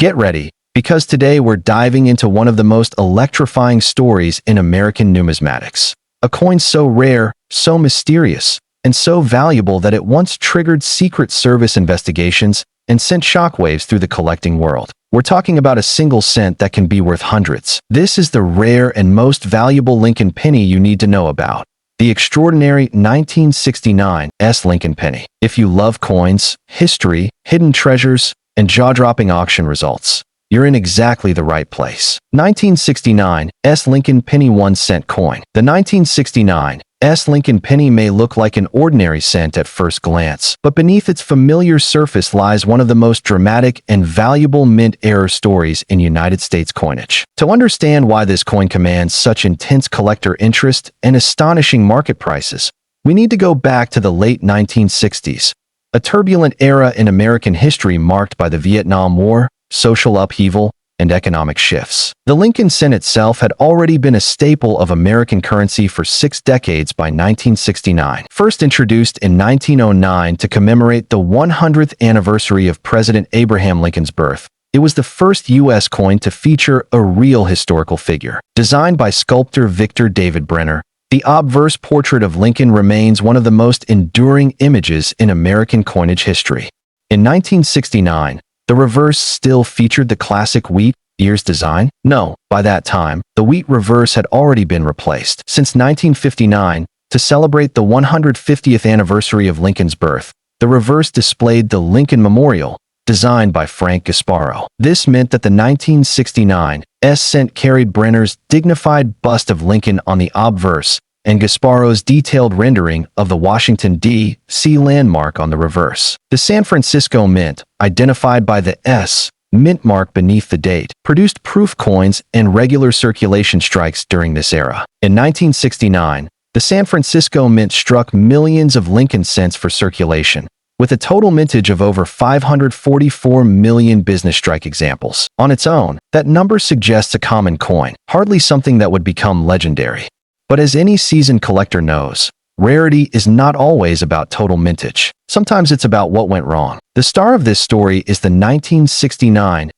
Get ready, because today we're diving into one of the most electrifying stories in American numismatics. A coin so rare, so mysterious, and so valuable that it once triggered Secret Service investigations and sent shockwaves through the collecting world. We're talking about a single cent that can be worth hundreds. This is the rare and most valuable Lincoln penny you need to know about. The extraordinary 1969 Lincoln penny. If you love coins, history, hidden treasures, and jaw-dropping auction results, you're in exactly the right place. 1969 Lincoln penny 1-cent coin. The 1969 Lincoln penny may look like an ordinary cent at first glance, but beneath its familiar surface lies one of the most dramatic and valuable mint era stories in United States coinage. To understand why this coin commands such intense collector interest and astonishing market prices, we need to go back to the late 1960s, a turbulent era in American history marked by the Vietnam War, social upheaval, and economic shifts. The Lincoln cent itself had already been a staple of American currency for 6 decades by 1969. First introduced in 1909 to commemorate the 100th anniversary of President Abraham Lincoln's birth, it was the first U.S. coin to feature a real historical figure. Designed by sculptor Victor David Brenner, the obverse portrait of Lincoln remains one of the most enduring images in American coinage history. In 1969, the reverse still featured the classic wheat ears design? No, by that time, the wheat reverse had already been replaced. Since 1959, to celebrate the 150th anniversary of Lincoln's birth, the reverse displayed the Lincoln Memorial, designed by Frank Gasparo. This meant that the 1969 cent carried Brenner's dignified bust of Lincoln on the obverse and Gasparo's detailed rendering of the Washington, D.C. landmark on the reverse. The San Francisco Mint, identified by the S mint mark beneath the date, produced proof coins and regular circulation strikes during this era. In 1969, the San Francisco Mint struck millions of Lincoln cents for circulation, with a total mintage of over 544 million business strike examples. On its own, that number suggests a common coin, hardly something that would become legendary. But as any seasoned collector knows, rarity is not always about total mintage. Sometimes it's about what went wrong. The star of this story is the 1969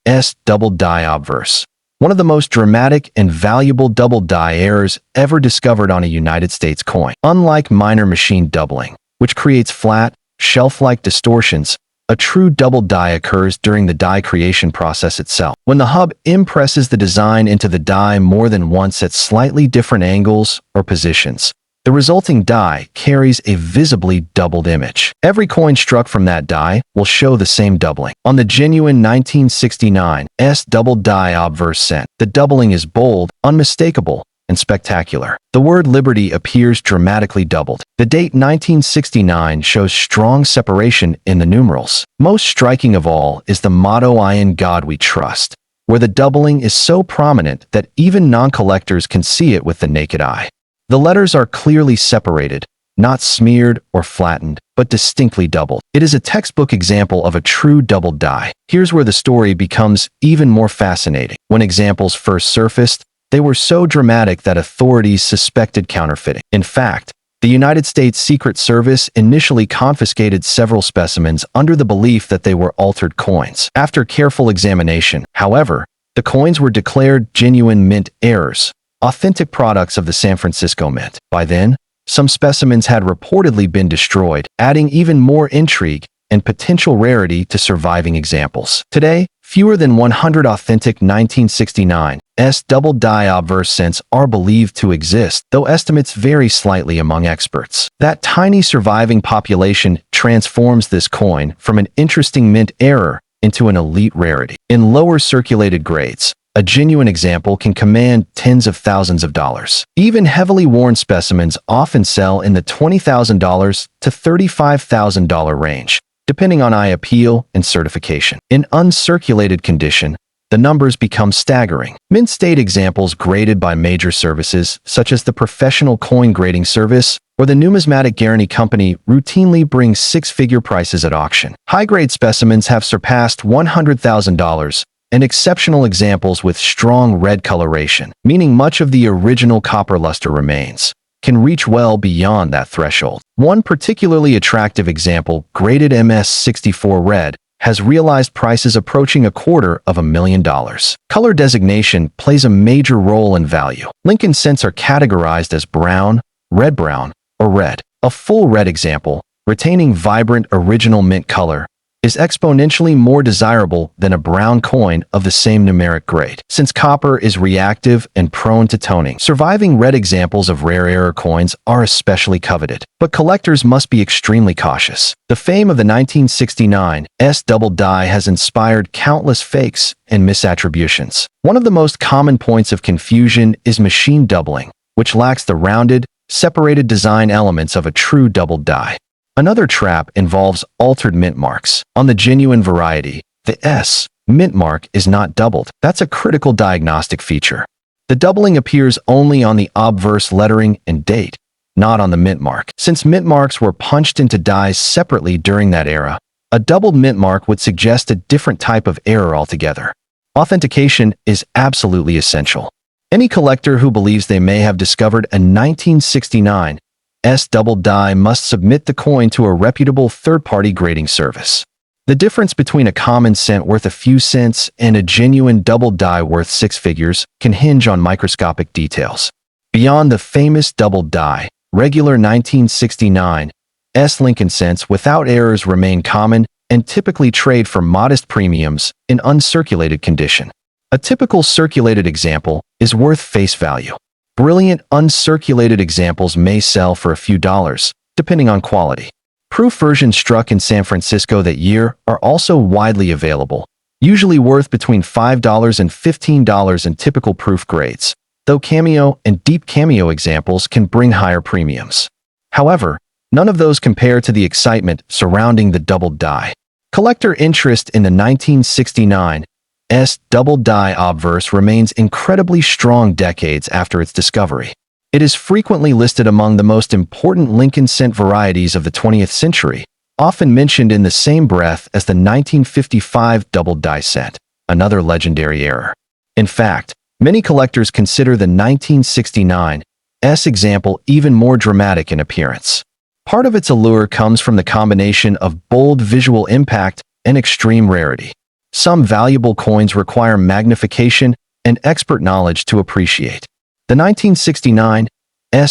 Doubled Die Obverse, one of the most dramatic and valuable double die errors ever discovered on a United States coin. Unlike minor machine doubling, which creates flat, shelf-like distortions, a true double die occurs during the die creation process itself. When the hub impresses the design into the die more than once at slightly different angles or positions, the resulting die carries a visibly doubled image. Every coin struck from that die will show the same doubling. On the genuine 1969 Doubled Die Obverse cent, the doubling is bold, unmistakable, and spectacular. The word liberty appears dramatically doubled. The date 1969 shows strong separation in the numerals. Most striking of all is the motto "I in God we trust," where the doubling is so prominent that even non-collectors can see it with the naked eye. The letters are clearly separated, not smeared or flattened, but distinctly doubled. It is a textbook example of a true doubled die. Here's where the story becomes even more fascinating. When examples first surfaced, they were so dramatic that authorities suspected counterfeiting. In fact, the United States Secret Service initially confiscated several specimens under the belief that they were altered coins. After careful examination, however, the coins were declared genuine mint errors, authentic products of the San Francisco Mint. By then, some specimens had reportedly been destroyed, adding even more intrigue and potential rarity to surviving examples. Today, fewer than 100 authentic 1969 Doubled Die Obverse cents are believed to exist, though estimates vary slightly among experts. That tiny surviving population transforms this coin from an interesting mint error into an elite rarity. In lower circulated grades, a genuine example can command tens of thousands of dollars. Even heavily worn specimens often sell in the $20,000 to $35,000 range, depending on eye appeal and certification. In uncirculated condition, the numbers become staggering. Mint state examples graded by major services, such as the Professional Coin Grading Service or the Numismatic Guarantee Company, routinely bring 6-figure prices at auction. High-grade specimens have surpassed $100,000, and exceptional examples with strong red coloration, meaning much of the original copper luster remains, can reach well beyond that threshold. One particularly attractive example, graded MS64 red, has realized prices approaching $250,000. Color designation plays a major role in value. Lincoln cents are categorized as brown, red-brown, or red. A full red example, retaining vibrant original mint color, is exponentially more desirable than a brown coin of the same numeric grade. Since copper is reactive and prone to toning, surviving red examples of rare error coins are especially coveted. But collectors must be extremely cautious. The fame of the 1969 Doubled Die has inspired countless fakes and misattributions. One of the most common points of confusion is machine doubling, which lacks the rounded, separated design elements of a true doubled die. Another trap involves altered mint marks. On the genuine variety, the S mint mark is not doubled. That's a critical diagnostic feature. The doubling appears only on the obverse lettering and date, not on the mint mark. Since mint marks were punched into dies separately during that era, a doubled mint mark would suggest a different type of error altogether. Authentication is absolutely essential. Any collector who believes they may have discovered a 1969 doubled die must submit the coin to a reputable third-party grading service. The difference between a common cent worth a few cents and a genuine doubled die worth six figures can hinge on microscopic details. Beyond the famous doubled die, regular 1969 Lincoln cents without errors remain common and typically trade for modest premiums in uncirculated condition. A typical circulated example is worth face value. Brilliant uncirculated examples may sell for a few dollars, depending on quality. Proof versions struck in San Francisco that year are also widely available, usually worth between $5 and $15 in typical proof grades, though cameo and deep cameo examples can bring higher premiums. However, none of those compare to the excitement surrounding the doubled die. Collector interest in the 1969 Doubled Die Obverse remains incredibly strong decades after its discovery. It is frequently listed among the most important Lincoln cent varieties of the 20th century, often mentioned in the same breath as the 1955 Doubled Die cent, another legendary error. In fact, many collectors consider the 1969 example even more dramatic in appearance. Part of its allure comes from the combination of bold visual impact and extreme rarity. Some valuable coins require magnification and expert knowledge to appreciate. The 1969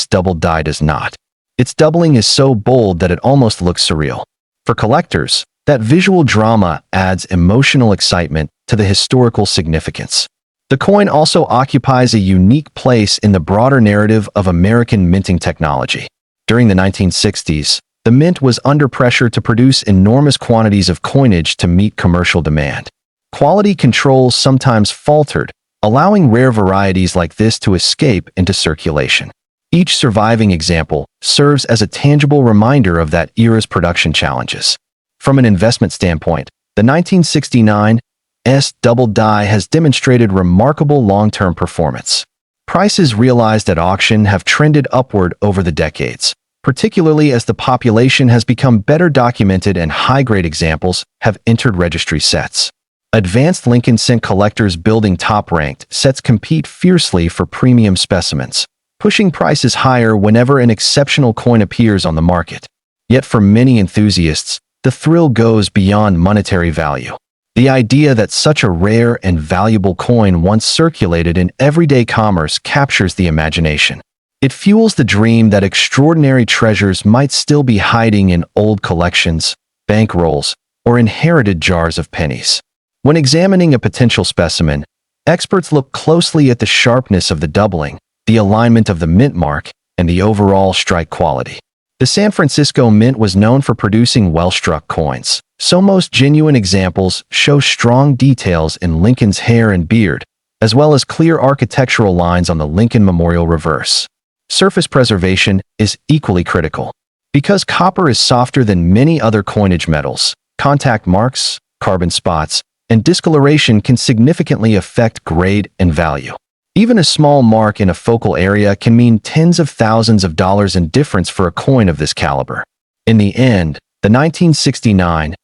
doubled die does not. Its doubling is so bold that it almost looks surreal. For collectors, that visual drama adds emotional excitement to the historical significance. The coin also occupies a unique place in the broader narrative of American minting technology. During the 1960s, the mint was under pressure to produce enormous quantities of coinage to meet commercial demand. Quality controls sometimes faltered, allowing rare varieties like this to escape into circulation. Each surviving example serves as a tangible reminder of that era's production challenges. From an investment standpoint, the 1969 doubled die has demonstrated remarkable long-term performance. Prices realized at auction have trended upward over the decades, particularly as the population has become better documented and high-grade examples have entered registry sets. Advanced Lincoln cent collectors building top-ranked sets compete fiercely for premium specimens, pushing prices higher whenever an exceptional coin appears on the market. Yet for many enthusiasts, the thrill goes beyond monetary value. The idea that such a rare and valuable coin once circulated in everyday commerce captures the imagination. It fuels the dream that extraordinary treasures might still be hiding in old collections, bankrolls, or inherited jars of pennies. When examining a potential specimen, experts look closely at the sharpness of the doubling, the alignment of the mint mark, and the overall strike quality. The San Francisco Mint was known for producing well-struck coins, so most genuine examples show strong details in Lincoln's hair and beard, as well as clear architectural lines on the Lincoln Memorial reverse. Surface preservation is equally critical. Because copper is softer than many other coinage metals, contact marks, carbon spots, and discoloration can significantly affect grade and value. Even a small mark in a focal area can mean tens of thousands of dollars in difference for a coin of this caliber. In the end, the 1969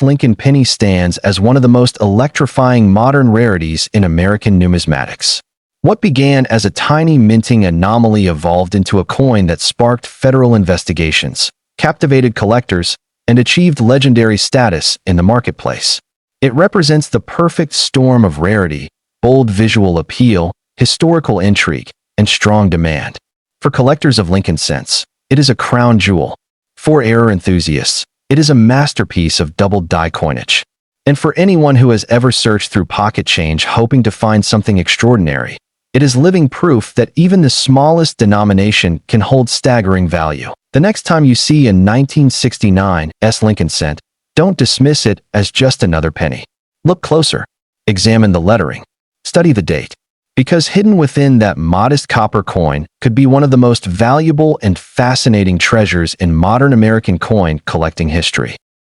Lincoln penny stands as one of the most electrifying modern rarities in American numismatics. What began as a tiny minting anomaly evolved into a coin that sparked federal investigations, captivated collectors, and achieved legendary status in the marketplace. It represents the perfect storm of rarity, bold visual appeal, historical intrigue, and strong demand. For collectors of Lincoln cents, it is a crown jewel. For error enthusiasts, it is a masterpiece of doubled die coinage. And for anyone who has ever searched through pocket change hoping to find something extraordinary, it is living proof that even the smallest denomination can hold staggering value. The next time you see a 1969 Lincoln cent, don't dismiss it as just another penny. Look closer. Examine the lettering. Study the date. Because hidden within that modest copper coin could be one of the most valuable and fascinating treasures in modern American coin collecting history.